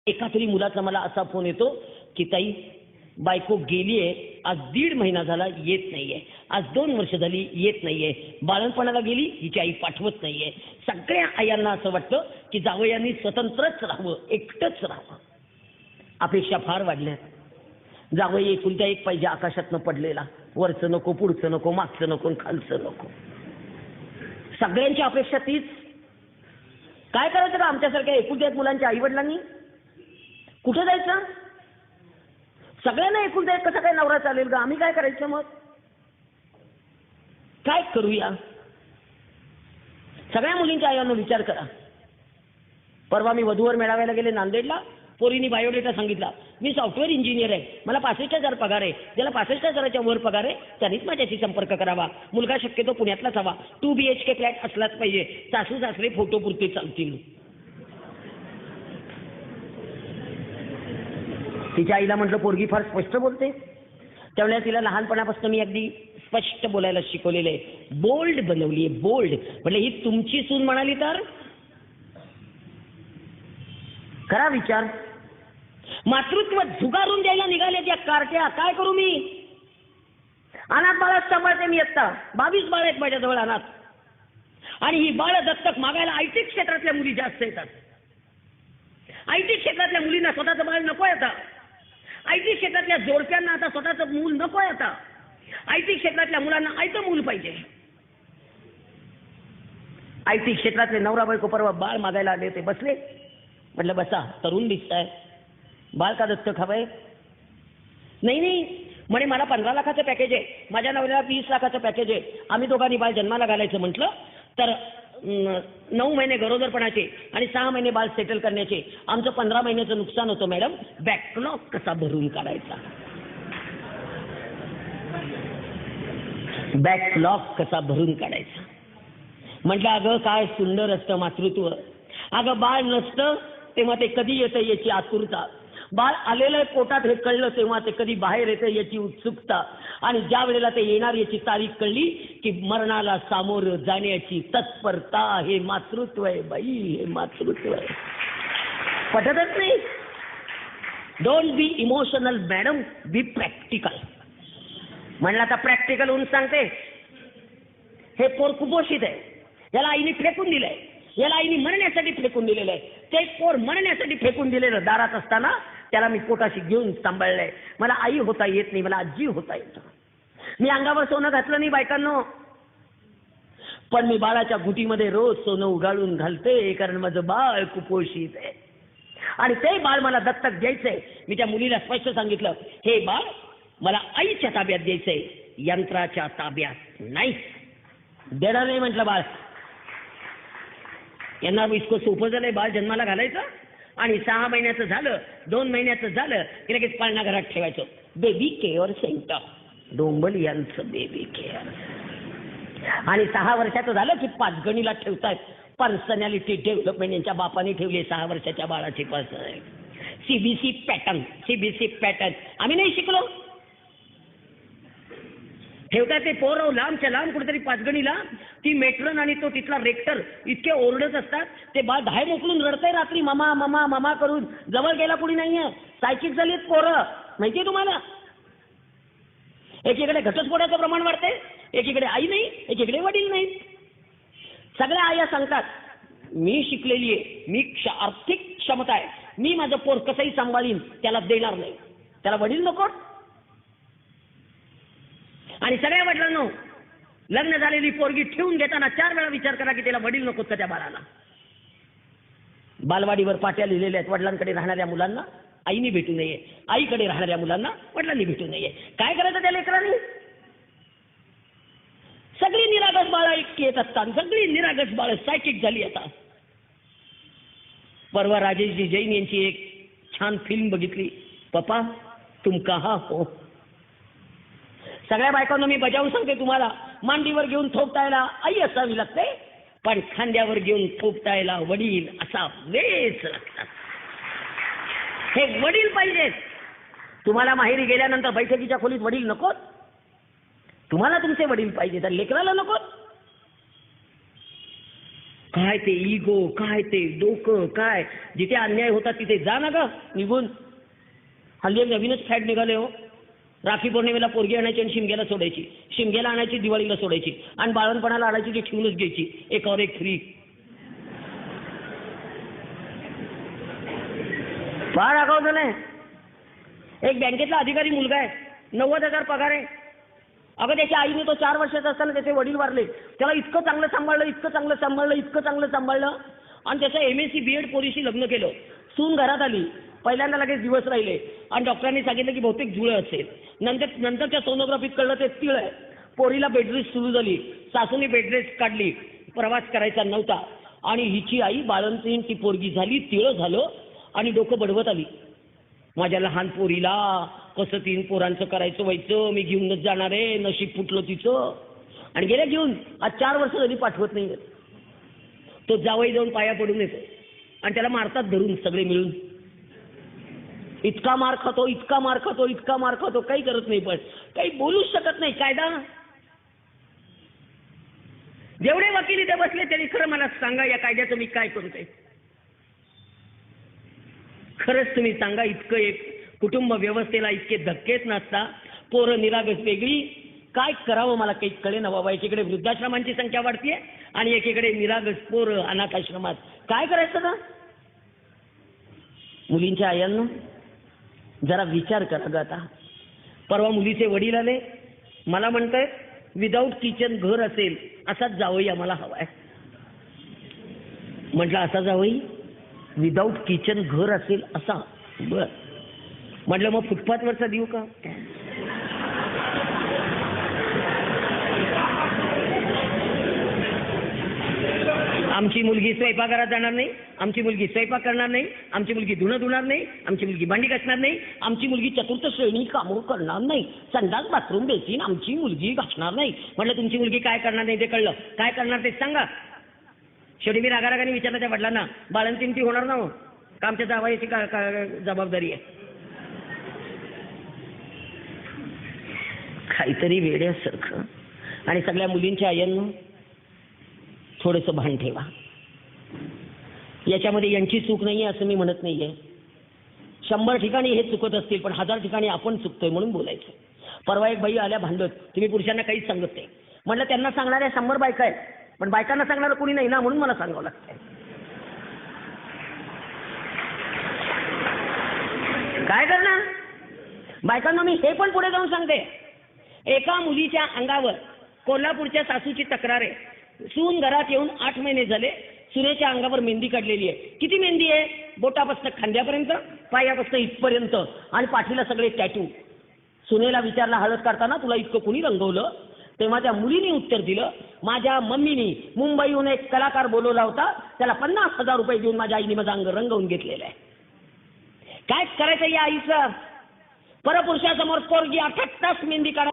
एका तरी मुलाचा मला असा फोन येतो की ताई बायको गेलीये, आज 1.5 महिना झाला येत नाहीये, आज 2 वर्ष झाली येत नाहीये, बाळणपणाला गेली हिची आई पाठवत नाहीये. सगळ्या आयांना असं वाटतं की जावयांनी स्वतंत्रच राहावं, एकटंच राहावं. अपेक्षा फार वाढल्या. जावई एकुलता एक पाहिजे आकाशातनं पडलेला, वरचं नको, पुढचं नको, मागचं नको, खालचं नको. सगळ्यांची अपेक्षा तीच. काय करायचं का आमच्यासारख्या एकुलत्या एक मुलांच्या आई वडिलांनी? कुठं जायचं? सगळ्यांना एकुलता एक कसा काय नवरा चालेल का? आम्ही काय करायचं मग? काय करूया? सगळ्या मुलींच्या आयांनो विचार करा. परवा मी वधूवर मेळाव्याला गेले नांदेडला. पोरीनी बायोडेटा सांगितला, मी सॉफ्टवेअर इंजिनियर आहे, मला 65,000 पगार आहे. ज्याला 65,000च्या वर पगार आहे त्यांनीच माझ्याशी संपर्क करावा. मुलगा शक्यतो पुण्यातलाच हवा, 2 BHK फ्लॅट असलाच पाहिजे. सासू सासरे फोटो पुरते चालतील. तिच्या आईला म्हटलं पोरगी फार स्पष्ट बोलते. त्यावेळेला तिला लहानपणापासून मी अगदी स्पष्ट बोलायला शिकवलेलं आहे, बोल्ड बनवली आहे, बोल्ड. म्हटलं ही तुमची सून म्हणाली तर करा विचार. मातृत्व झुगारून द्यायला निघाले त्या कारट्या. काय करू मी? अनाथ बाळात सांभाळते मी आत्ता. 22 बाळ आहेत माझ्याजवळ अनाथ. आणि ही बाळ दत्तक मागायला IT क्षेत्रातल्या मुली जास्त येतात. IT क्षेत्रातल्या मुलींना स्वतःचं बाळ नकोय आता. IT क्षेत्रातल्या जोडप्यांना आता स्वतःचं मूल नकोय आता. IT क्षेत्रातल्या मुलांना आयतं मूल पाहिजे. IT क्षेत्रातले नवरा बायको परवा बाळ मागायला आले होते, बसले. म्हटलं बसा, तरुण दिसताय, बाळ का दत्तक हवंय? नाही म्हणे मला 15 लाखाचं पॅकेज आहे, माझ्या नवऱ्याला 20 लाखाचं पॅकेज आहे. आम्ही दोघांनी बाळ जन्माला घालायचं म्हटलं तर 9 महिने गरोदरपणाचे आणि 6 महिने बाळ सेटल करण्याचे. आमचं 15 महिन्याचं नुकसान होतं मॅडम. बॅकलॉग कसा भरून काढायचा? बॅकलॉग कसा भरून काढायचा? म्हटलं अगं काय सुंदर असतं मातृत्व. अगं बाळ नसतं तेव्हा ते कधी येतं याची आतुरता, बाळ आलेलं आहे पोटात हे कळलं तेव्हा ते कधी बाहेर येतं याची उत्सुकता, आणि ज्या वेळेला ते येणार याची तारीख कळली की मरणाला सामोरं जाण्याची तत्परता. हे मातृत्व आहे बाई, हे मातृत्व आहे. पटतच नाही. Don't be emotional madam, B practical. म्हणलं आता प्रॅक्टिकल होऊन सांगते. हे पोर कुपोषित आहे, याला आईने फेकून दिलंय, याला आईने मरण्यासाठी फेकून दिलेलं आहे. ते पोर मरण्यासाठी फेकून दिलेलं दारात असताना त्याला मी पोटाशी घेऊन सांभाळलंय. मला आई होता येत नाही, मला आजी होता येतं. मी अंगावर सोनं घातलं नाही बायकांनो, पण मी बाळाच्या घुटीमध्ये रोज सोनं उगाळून घालते, कारण माझं बाळ कुपोषित आहे आणि ते बाळ मला दत्तक द्यायचंय. मी त्या मुलीला स्पष्ट सांगितलं, हे बाळ मला आईच्या ताब्यात द्यायचंय, यंत्राच्या ताब्यात नाही. देणार नाही म्हटलं बाळ. यांना इतकं सोपं झालंय बाळ जन्माला घालायचं आणि 6 महिन्याचं झालं, 2 महिन्याचं झालं की लगेच पाळणा घरात ठेवायचं. बेबी केअर सेंटर, डोंबल बेबी केअर. आणि 6 वर्षाचं झालं की 5 गणीला ठेवतायत. पर्सनॅलिटी डेव्हलपमेंट यांच्या बापाने ठेवली 6 वर्षाच्या बाळाची पर्सनॅलिटी. CBC पॅटर्न आम्ही नाही शिकलो. ठेवतात ते पोरं लांबच्या लांब कुठेतरी 5 गणीला. ती मेट्रन आणि तो तिथला रेक्टर इतके ओरडत असतात. ते बाळ धाय मोकलून रडतंय रात्री, ममा ममा ममा करून. जवळ गेला कुणी नाहीये. सायकिक झालीत पोरं, माहितीये तुम्हाला. एकीकडे घटस्फोटाचं प्रमाण वाढतंय, एकीकडे आई नाही, एकीकडे वडील नाही. सगळ्या आया सांगतात मी शिकलेली आहे, मी आर्थिक क्षमता आहे, मी माझं पोर कसंही सांभाळीन, त्याला देणार नाही. त्याला वडील नको. आणि सगळ्या वडिलांनो, लग्न झालेली पोरगी ठेवून घेताना 4 वेळा विचार करा की त्याला वडील नकोत का त्या बाळाला. बालवाडीवर पाट्या लिहिलेल्या आहेत, वडिलांकडे राहणाऱ्या मुलांना आईने भेटू नये, आईकडे राहणाऱ्या मुलांना वडिलांनी भेटू नये. काय करायचं त्या लेकरांनी? सगळी निरागस बाळं इतकी येत असतात, सगळी निरागस बाळं सायकिक झाली. आता परवा राजेशजी जैन यांची एक छान फिल्म बघितली, पप्पा तुम कहा हो. सगळ्या बायकांना मी बजावून सांगते तुम्हाला, मांडीवर घेऊन थोपटायला आई असावी लागते, पण खांद्यावर घेऊन थोपटायला वडील असा वेच लागतात. हे वडील पाहिजेत. तुम्हाला माहेरी गेल्यानंतर बैठकीच्या खोलीत वडील नकोत. तुम्हाला तुमचे वडील पाहिजे, तर लेकराला नकोत. काय ते इगो, काय ते डोकं, काय जिथे अन्याय होता तिथे जा ना ग निघून. हल्ली एक नवीनच फॅट निघाले हो. राखी पौर्णिमेला पोरगी आणायची आणि शिमग्याला सोडायची, शिमग्याला आणायची दिवाळीला सोडायची, आणि बाळणपणाला आणायची ती ठेवूनच घ्यायची, एकावर एक फ्री. फार आगाऊ झालंय. एक बँकेतला अधिकारी मुलगा आहे, 90,000 पगार आहे. अगं त्याच्या आईने तो 4 वर्षाचा असताना त्याचे वडील वारले. त्याला इतकं चांगलं सांभाळलं, इतकं चांगलं सांभाळलं, इतकं चांगलं सांभाळलं, आणि त्याचं MSc BEd पोरीशी लग्न केलं. सून घरात आली, पहिल्यांदा लगेच दिवस राहिले, आणि डॉक्टरांनी सांगितलं की बहुतेक जुळं असेल. नंतरच्या सोनोग्राफीत कळलं ते तिळ आहे. पोरीला बेडरेस्ट सुरू झाली, सासूने बेडरेस्ट काढली, प्रवास करायचा नव्हता, आणि हिची आई बाळंतीण ती पोरगी झाली, तिळ झालं, आणि डोकं बडवत आली. माझ्या लहान पोरीला कसं 3 पोरांचं करायचं व्हायचं, मी घेऊनच जाणार आहे, नशीब फुटलं तिचं. आणि गेल्या घेऊन आज 4 वर्ष झाली पाठवत नाही. तो जावई जाऊन पाया पडून येतो, आणि त्याला मारतात धरून सगळे मिळून. इतका मार खातो, इतका मार खातो, इतका मार खातो, काही करत नाही, पण काही बोलूच शकत नाही. कायदा जेवढे वकील इथे बसले त्यांनी खरं मला सांगा, या कायद्याचं मी काय करतोय. खरंच तुम्ही सांगा, इतकं एक कुटुंब व्यवस्थेला इतके धक्केच नसता, पोरं निरागस वेगळी, काय करावं मला काही कळेना बाबा. एकीकडे वृद्धाश्रमांची संख्या वाढतीये, आणि एकीकडे निरागस पोरं अनाथ आश्रमात. काय करायचं ना. मुलींच्या आयांनो जरा विचार करा ग. आता परवा मुलीचे वडील आले, मला म्हणताय विदाऊट किचन घर असेल असाच जावई आम्हाला हवाय. म्हटलं असा जावई विदाऊट किचन घर असेल असा. बर म्हटलं मग फुटपाथवरचा देऊ का. आमची मुलगी स्वयंपाकघरात जाणार नाही, आमची मुलगी स्वयंपाक करणार नाही, आमची मुलगी धुणं धुणार नाही, आमची मुलगी भांडी घासणार नाही, आमची मुलगी चतुर्थ श्रेणी कामं करणार नाही, संडास बाथरूम बेसिन आमची मुलगी घासणार नाही. म्हटलं तुमची मुलगी काय करणार नाही ते कळलं, काय करणार ते सांगा. शेवटी मी रागारागाने विचारलं त्या वडिलांना, बाळंतीण ती होणार ना हो का, आमच्या जावयाची जबाबदारी आहे. काहीतरी वेड्यासारखं. आणि सगळ्या मुलींच्या आयांनो थोडंसं भान ठेवा. याच्यामध्ये यांची चूक नाहीये असं मी म्हणत नाहीये. 100 ठिकाणी हे चुकत असतील, पण 1000 ठिकाणी आपण चुकतोय म्हणून बोलायचं. परवा एक बाई आल्या भांडत, तुम्ही पुरुषांना काहीच सांगत नाही. म्हटलं त्यांना सांगणाऱ्या 100 बायका आहेत, पण बायकांना सांगणारं कोणी नाही ना, म्हणून मला सांगावं लागतंय. काय करणार बायकांना. मी हे पण पुढे जाऊन सांगते. एका मुलीच्या अंगावर कोल्हापूरच्या सासूची तक्रार आहे. सून घरात येऊन 8 महिने झाले, सुनेच्या अंगावर मेहंदी काढलेली आहे. किती मेहंदी आहे, बोटापासून खांद्यापर्यंत, पायापासून इथपर्यंत, आणि पाठीला सगळे टॅटू. सुनेला विचारला हळद काढताना तुला इतकं कुणी रंगवलं. तेव्हा त्या मुलीने उत्तर दिलं, माझ्या मम्मीनी मुंबईहून एक कलाकार बोलवला होता, त्याला 50,000 रुपये देऊन माझ्या आईने माझं अंग रंगवून घेतलेलं आहे. काय करायचं या आईचं. परपुरुषासमोर पोरगी 8 तास मेहंदी काढा.